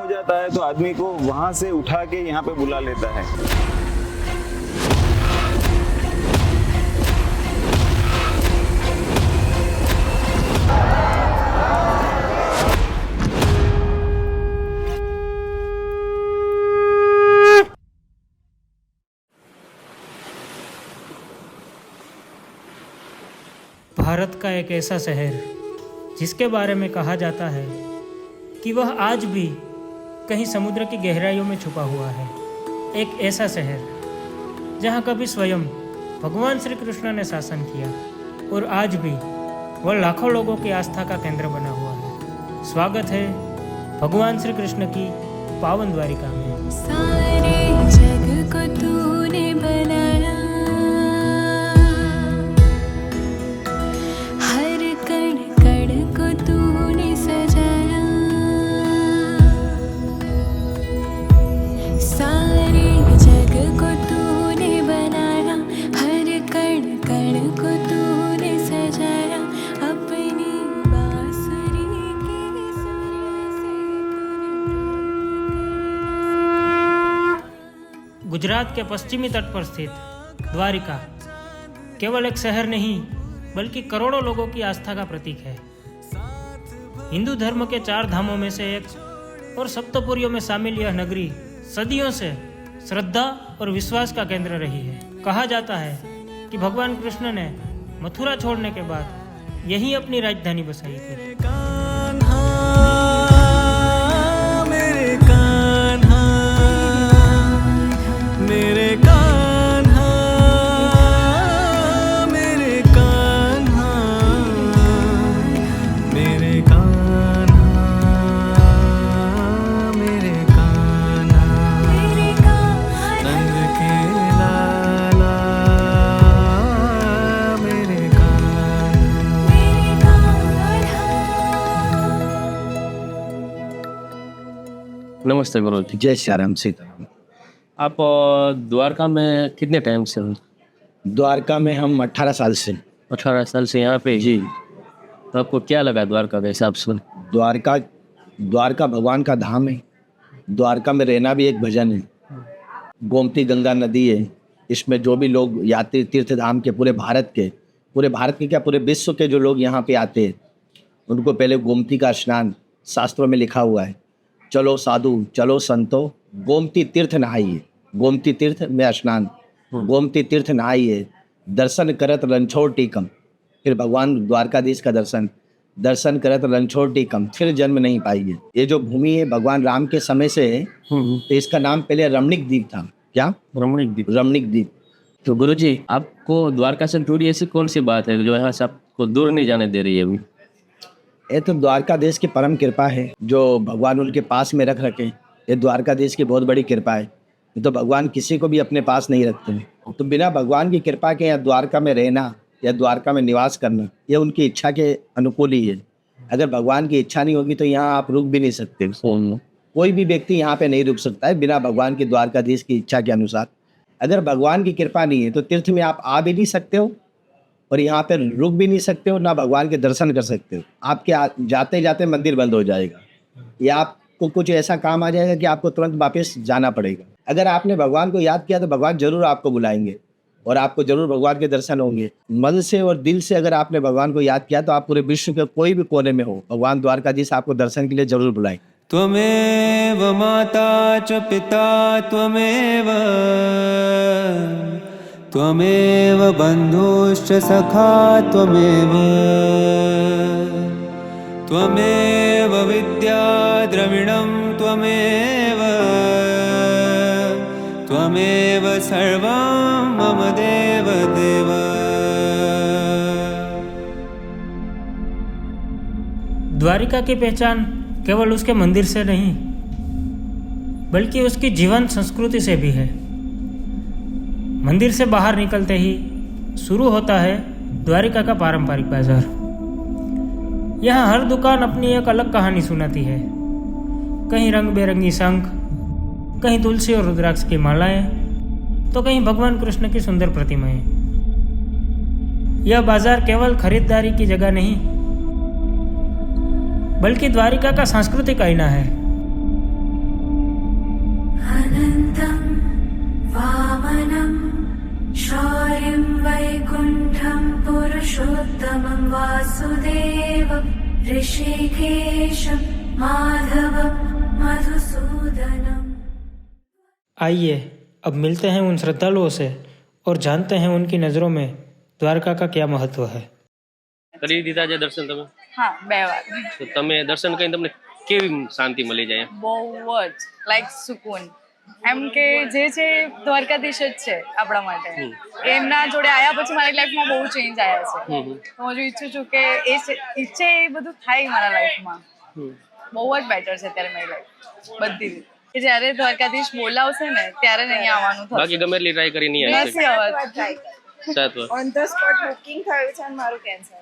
जाता है तो आदमी को वहां से उठा के यहाँ पे बुला लेता है। भारत का एक ऐसा शहर जिसके बारे में कहा जाता है कि वह आज भी कहीं समुद्र की गहराइयों में छुपा हुआ है। एक ऐसा शहर जहाँ कभी स्वयं भगवान श्री कृष्ण ने शासन किया और आज भी वह लाखों लोगों की आस्था का केंद्र बना हुआ है। स्वागत है भगवान श्री कृष्ण की पावन द्वारिका में। सारे जग को तूने बनाया, हर कण कण को तूने सजाया, सारे जग को तूने बनाया, हर कण कण को तूने सजाया, अपनी बांसुरी के सुर से गुजरात के पश्चिमी तट पर स्थित द्वारिका केवल एक शहर नहीं बल्कि करोड़ों लोगों की आस्था का प्रतीक है। हिंदू धर्म के 4 धामों में से एक और सप्तपुरियों में शामिल यह नगरी सदियों से श्रद्धा और विश्वास का केंद्र रही है। कहा जाता है कि भगवान कृष्ण ने मथुरा छोड़ने के बाद यहीं अपनी राजधानी बसाई थी। नमस्ते गुरु जी। जय श्री राम सीताराम। आप द्वारका में कितने टाइम से हो? द्वारका में हम 18 साल से। 18 साल से यहाँ पे जी। तो आपको क्या लगा द्वारका के हिसाब से? द्वारका भगवान का धाम है। द्वारका में रहना भी एक भजन है। गोमती गंगा नदी है। इसमें जो भी लोग यात्री तीर्थ धाम के पूरे भारत के क्या पूरे विश्व के जो लोग यहाँ पे आते हैं उनको पहले गोमती का स्नान शास्त्रों में लिखा हुआ है। चलो साधु चलो संतो गोमती तीर्थ नहाइए। गोमती तीर्थ में स्नान, गोमती तीर्थ नहाइए, दर्शन करत रणछोड़ टीकम। फिर भगवान द्वारकाधीश का दर्शन करत रणछोड़ टीकम, फिर जन्म नहीं पाइए। ये जो भूमि है भगवान राम के समय से है। तो इसका नाम पहले रमणीक द्वीप था। क्या? रमणीक द्वीप। तो गुरु जी आपको द्वारका से दूरी ऐसी कौन सी बात है जो यहाँ से आपको दूर नहीं जाने दे रही है अभी? ये तो द्वारकाधीश की परम कृपा है जो भगवान उनके पास में रख रखे। ये द्वारकाधीश की बहुत बड़ी कृपा है। तो भगवान किसी को भी अपने पास नहीं रखते। तो बिना भगवान की कृपा के यहाँ द्वारका में रहना या द्वारका में निवास करना ये उनकी इच्छा के अनुकूल ही है। अगर भगवान की इच्छा नहीं होगी तो यहाँ आप रुक भी नहीं सकते। कोई भी व्यक्ति यहाँ पे नहीं रुक सकता है बिना भगवान की द्वारकाधीश की इच्छा के अनुसार। अगर भगवान की कृपा नहीं है तो तीर्थ में आप आ भी नहीं सकते हो और यहाँ पे रुक भी नहीं सकते हो, ना भगवान के दर्शन कर सकते हो। आपके जाते जाते मंदिर बंद हो जाएगा या आपको कुछ ऐसा काम आ जाएगा कि आपको तुरंत वापस जाना पड़ेगा। अगर आपने भगवान को याद किया तो भगवान जरूर आपको बुलाएंगे और आपको जरूर भगवान के दर्शन होंगे। मन से और दिल से अगर आपने भगवान को याद किया तो आप पूरे विश्व के कोई भी कोने में हो, भगवान द्वारकाधीश आपको दर्शन के लिए जरूर बुलाएं। त्वमेव माता च पिता त्वमेव बन्धुश्च सखा त्वमेव विद्या द्रविणं त्वमेव सर्वं मम देव देव। द्वारिका की पहचान केवल उसके मंदिर से नहीं बल्कि उसकी जीवन संस्कृति से भी है। मंदिर से बाहर निकलते ही शुरू होता है द्वारिका का पारंपरिक बाजार। यहाँ हर दुकान अपनी एक अलग कहानी सुनाती है। कहीं रंग बेरंगी शंख, कहीं तुलसी और रुद्राक्ष की मालाएं, तो कहीं भगवान कृष्ण की सुंदर प्रतिमाएं। यह बाजार केवल खरीदारी की जगह नहीं बल्कि द्वारिका का सांस्कृतिक आईना है। अनन्तं वामनं शौर्यं वैकुण्ठं पुरुषोत्तमं वासुदेवं ऋषिकेशं माधवं मधुसूदनम्। आइए अब मिलते हैं उन श्रद्धालुओं से और जानते हैं उनकी नज़रों में द्वारका का क्या महत्व है। કરી દીધા છે દર્શન તમે? હા 2 વાર તો તમે દર્શન કરીને તમને કેવી શાંતિ મળી જાય? બહુ જ લાઈક સુકૂન એમ કે જે છે દ્વારકાધીશ જ છે આપણા માટે કે એમના જોડે આવ્યા પછી મારી લાઈફમાં બહુ ચેન્જ આવ્યા છે તો હું ઈચ્છું છું કે એ ઈચ્છે એ બધું થાય મારા લાઈફમાં બહુ જ બેટર છે અત્યારે મારી લાઈફ બધી રીતે કે જ્યારે દ્વારકાધીશ બોલાવશે ને ત્યારે નહીં આવવાનું થશે બાકી ગમે એટલી ટ્રાય કરી નહીં આવી નથી આવત 7 વાર ઓન ધ સ્પોટ બુકિંગ થયું છે અને મારું કેન્સલ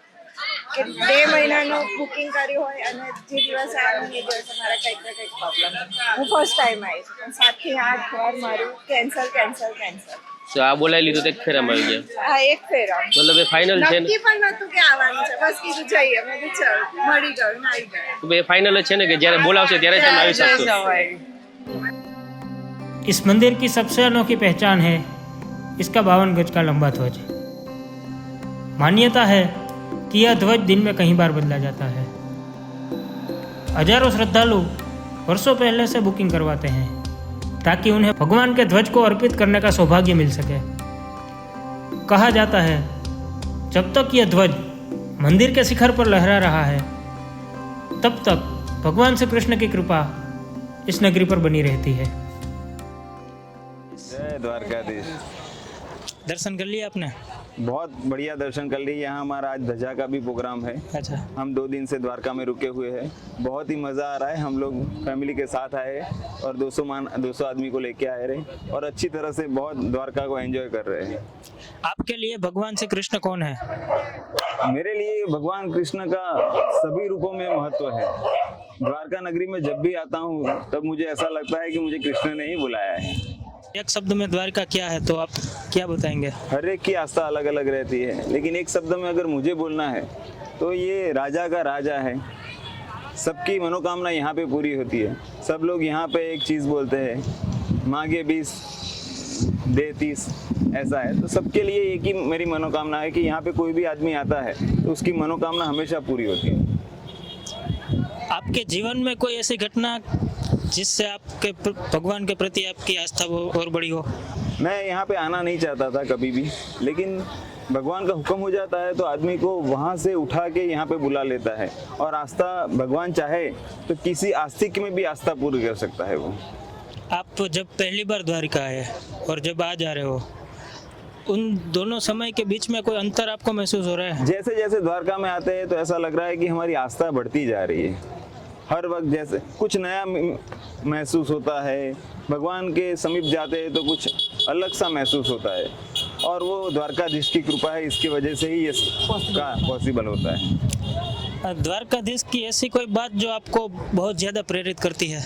કે 2 મહિનાનું બુકિંગ કર્યું હોય અને જે દિવસે આવ્યું એ દિવસે મારા કંઈક ને કંઈક પ્રોબ્લેમ હું ફર્સ્ટ ટાઈમ આવી છું પણ 7 થી 8 વાર મારું કેન્સલ તો આ બોલાવી લીધું તો એક ફેરામાં આવી ગયા હા એક ફેરા મતલબ એ ફાઇનલ છે ને નક્કી પણ નહોતું કે આવવાનું છે બસ કીધું જઈએ મેં કીધું ચાલ મળી ગયું ને આવી ગયા તો એ ફાઇનલ છે ને કે જ્યારે બોલાવશે ત્યારે તમે આવી શકશો इस मंदिर की सबसे अनोखी पहचान है इसका 52 गज का लंबा ध्वज। मान्यता है कि यह ध्वज दिन में कई बार बदला जाता है। हजारों श्रद्धालु वर्षों पहले से बुकिंग करवाते हैं ताकि उन्हें भगवान के ध्वज को अर्पित करने का सौभाग्य मिल सके। कहा जाता है जब तक यह ध्वज मंदिर के शिखर पर लहरा रहा है तब तक भगवान श्री कृष्ण की कृपा इस नगरी पर बनी रहती है। जय द्वारकाधीश। दर्शन कर लिया आपने? बहुत बढ़िया दर्शन कर लिए। यहाँ हमारा आज ध्वजा का भी प्रोग्राम है। अच्छा। हम 2 दिन से द्वारका में रुके हुए हैं। बहुत ही मज़ा आ रहा है। हम लोग फैमिली के साथ आए और 200 आदमी को लेके आए रहे और अच्छी तरह से बहुत द्वारका को एंजॉय कर रहे हैं। आपके लिए भगवान श्री कृष्ण कौन है? मेरे लिए भगवान कृष्ण का सभी रूपों में महत्व है। द्वारका नगरी में जब भी आता हूँ तब मुझे ऐसा लगता है कि मुझे कृष्ण ने ही बुलाया है। एक शब्द में द्वारका क्या है तो आप क्या बताएंगे? हर एक की आस्था अलग अलग रहती है लेकिन एक शब्द में अगर मुझे बोलना है तो ये राजा का राजा है। सबकी मनोकामना यहाँ पे पूरी होती है। सब लोग यहाँ पे एक चीज़ बोलते हैं मांगे 20 दे 30 ऐसा है। तो सबके लिए एक ही मेरी मनोकामना है कि यहाँ पे कोई भी आदमी आता है तो उसकी मनोकामना हमेशा पूरी होती है। आपके जीवन में कोई ऐसी घटना जिससे आपके भगवान के प्रति आपकी आस्था और बड़ी हो? मैं यहाँ पे आना नहीं चाहता था कभी भी लेकिन भगवान का हुक्म हो जाता है तो आदमी को वहाँ से उठा के यहाँ पे बुला लेता है और आस्था भगवान चाहे तो किसी आस्तिक में भी आस्था पूरी कर सकता है वो। आप जब पहली बार द्वारिका आए और जब आ जा रहे हो उन दोनों समय के बीच में कोई अंतर आपको महसूस हो रहा है? जैसे जैसे द्वारका में आते हैं तो ऐसा लग रहा है कि हमारी आस्था बढ़ती जा रही है। हर वक्त जैसे कुछ नया महसूस होता है। भगवान के समीप जाते हैं तो कुछ अलग सा महसूस होता है और वो द्वारकाधीश की कृपा है। इसकी वजह से ही ये पॉसिबल होता है। द्वारकाधीश की ऐसी कोई बात जो आपको बहुत ज़्यादा प्रेरित करती है?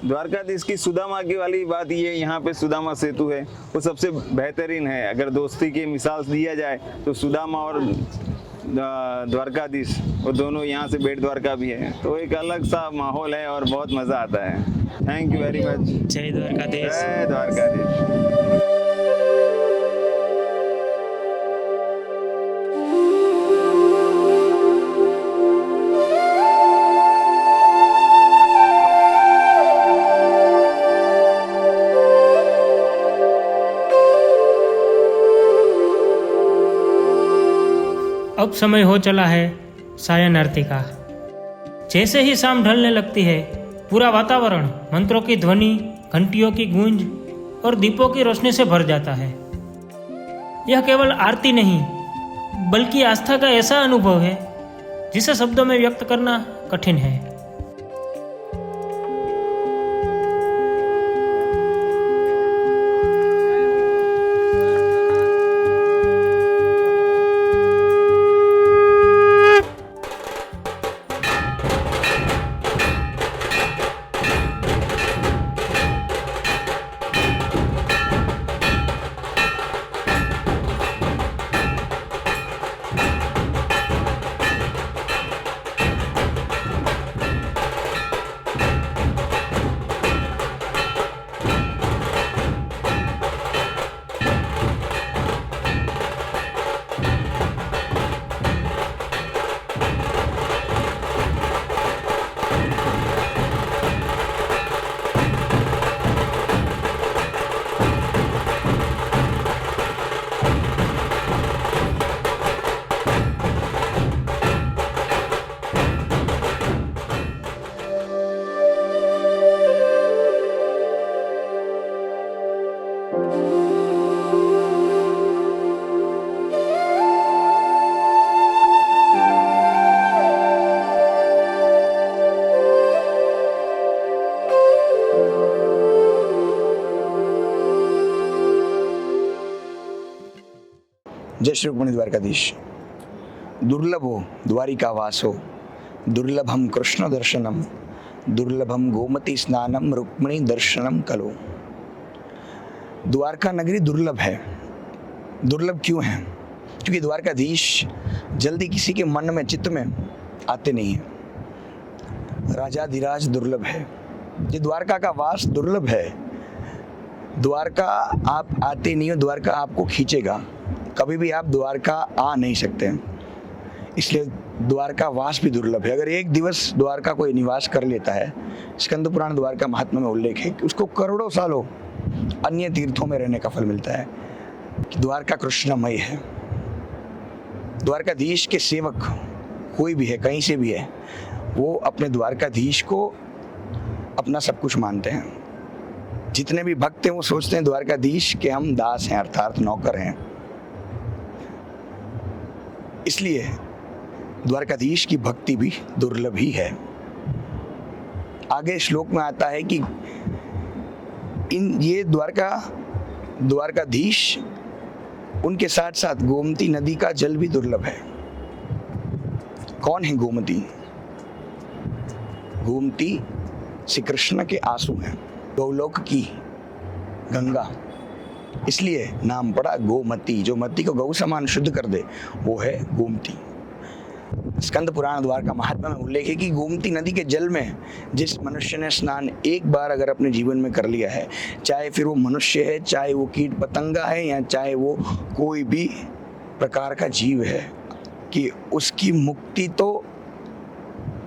द्वारकाधीश की सुदामा की वाली बात ये यहाँ पे सुदामा सेतु है वो सबसे बेहतरीन है। अगर दोस्ती की मिसाल दिया जाए तो सुदामा और द्वारकाधीश वो दोनों यहाँ से बेट द्वारका भी है तो एक अलग सा माहौल है और बहुत मज़ा आता है। Thank you very much. जय द्वारकाधीश। जय द्वारकाधीश। अब समय हो चला है सायन आरती का। जैसे ही शाम ढलने लगती है पूरा वातावरण मंत्रों की ध्वनि, घंटियों की गूंज और दीपों की रोशनी से भर जाता है। यह केवल आरती नहीं बल्कि आस्था का ऐसा अनुभव है जिसे शब्दों में व्यक्त करना कठिन है। जय श्री रुक्मिणी द्वारकाधीश। दुर्लभो द्वारिका वासो दुर्लभम कृष्ण दर्शनम दुर्लभम गोमती स्नानम रुक्मिणी दर्शनम कलो। द्वारका नगरी दुर्लभ है। दुर्लभ क्यों है? क्योंकि द्वारकाधीश जल्दी किसी के मन में चित्त में आते नहीं हैं। राजाधिराज दुर्लभ है। ये द्वारका का वास दुर्लभ है। द्वारका आप आते नहीं हो, द्वारका आपको खींचेगा। कभी भी आप द्वारका आ नहीं सकते, इसलिए द्वारका वास भी दुर्लभ है। अगर एक दिवस द्वारका कोई निवास कर लेता है, स्कंद पुराण द्वारका महात्मा में उल्लेख है कि उसको करोड़ों सालों अन्य तीर्थों में रहने का फल मिलता है। कि द्वारका कृष्णमय है। द्वारकाधीश के सेवक कोई भी है, कहीं से भी है, वो अपने द्वारकाधीश को अपना सब कुछ मानते हैं। जितने भी भक्त हैं वो सोचते हैं द्वारकाधीश के हम दास हैं, अर्थात नौकर हैं। इसलिए द्वारकाधीश की भक्ति भी दुर्लभ ही है। आगे श्लोक में आता है कि ये द्वारकाधीश उनके साथ साथ गोमती नदी का जल भी दुर्लभ है। कौन है गोमती? गोमती श्री कृष्ण के आंसू हैं, गौलोक की गंगा, इसलिए नाम पड़ा गोमती। जो मती को गौ समान शुद्ध कर दे वो है गोमती। स्कंद पुराण द्वारका महात्मा में उल्लेख है कि गोमती नदी के जल में जिस मनुष्य ने स्नान एक बार अगर अपने जीवन में कर लिया है, चाहे फिर वो मनुष्य है, चाहे वो कीट पतंगा है, या चाहे वो कोई भी प्रकार का जीव है, कि उसकी मुक्ति तो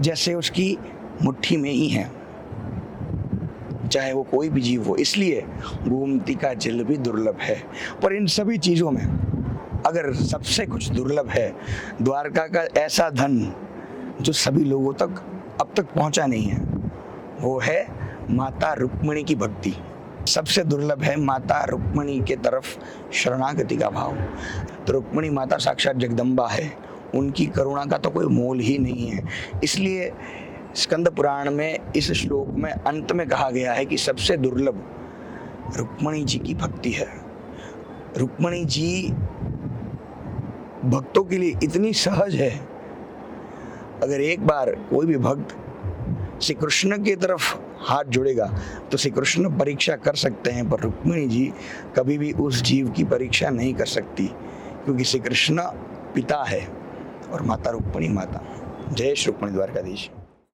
जैसे उसकी मुट्ठी में ही है, चाहे वो कोई भी जीव हो। इसलिए गोमती का जल भी दुर्लभ है। पर इन सभी चीज़ों में अगर सबसे कुछ दुर्लभ है, द्वारका का ऐसा धन जो सभी लोगों तक अब तक पहुंचा नहीं है, वो है माता रुक्मिणी की भक्ति। सबसे दुर्लभ है माता रुक्मिणी के तरफ शरणागति का भाव। तो रुक्मिणी माता साक्षात जगदम्बा है, उनकी करुणा का तो कोई मोल ही नहीं है। इसलिए स्कंद पुराण में इस श्लोक में अंत में कहा गया है कि सबसे दुर्लभ रुक्मिणी जी की भक्ति है। रुक्मिणी जी भक्तों के लिए इतनी सहज है, अगर एक बार कोई भी भक्त श्री कृष्ण की तरफ हाथ जोड़ेगा तो श्री कृष्ण परीक्षा कर सकते हैं, पर रुक्मिणी जी कभी भी उस जीव की परीक्षा नहीं कर सकती, क्योंकि श्री कृष्ण पिता है और माता रुक्मिणी माता। जय श्री रुक्मिणी द्वारकाधीश।